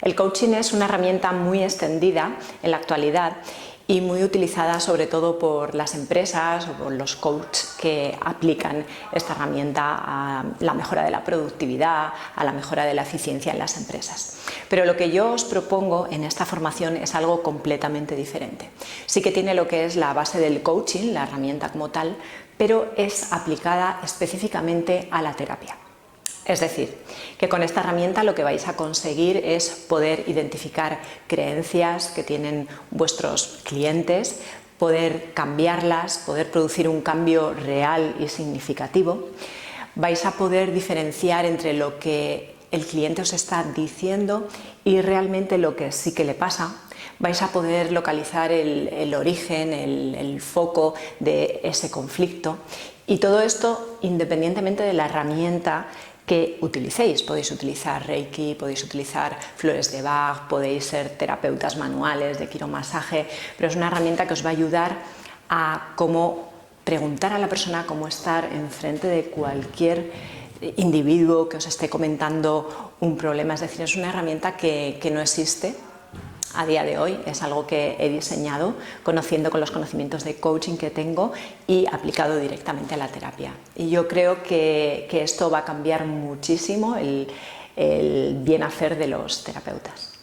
El coaching es una herramienta muy extendida en la actualidad y muy utilizada sobre todo por las empresas o por los coaches que aplican esta herramienta a la mejora de la productividad, a la mejora de la eficiencia en las empresas. Pero lo que yo os propongo en esta formación es algo completamente diferente. Sí que tiene lo que es la base del coaching, la herramienta como tal, pero es aplicada específicamente a la terapia. Es decir, que con esta herramienta lo que vais a conseguir es poder identificar creencias que tienen vuestros clientes, poder cambiarlas, poder producir un cambio real y significativo. Vais a poder diferenciar entre lo que el cliente os está diciendo y realmente lo que sí que le pasa. Vais a poder localizar el origen, el foco de ese conflicto, y todo esto independientemente de la herramienta que utilicéis. Podéis utilizar Reiki, podéis utilizar flores de Bach, podéis ser terapeutas manuales de quiromasaje, pero es una herramienta que os va a ayudar a cómo preguntar a la persona, cómo estar enfrente de cualquier individuo que os esté comentando un problema. Es decir, es una herramienta que no existe a día de hoy, es algo que he diseñado conociendo con los conocimientos de coaching que tengo y aplicado directamente a la terapia. Y yo creo que esto va a cambiar muchísimo el bien hacer de los terapeutas.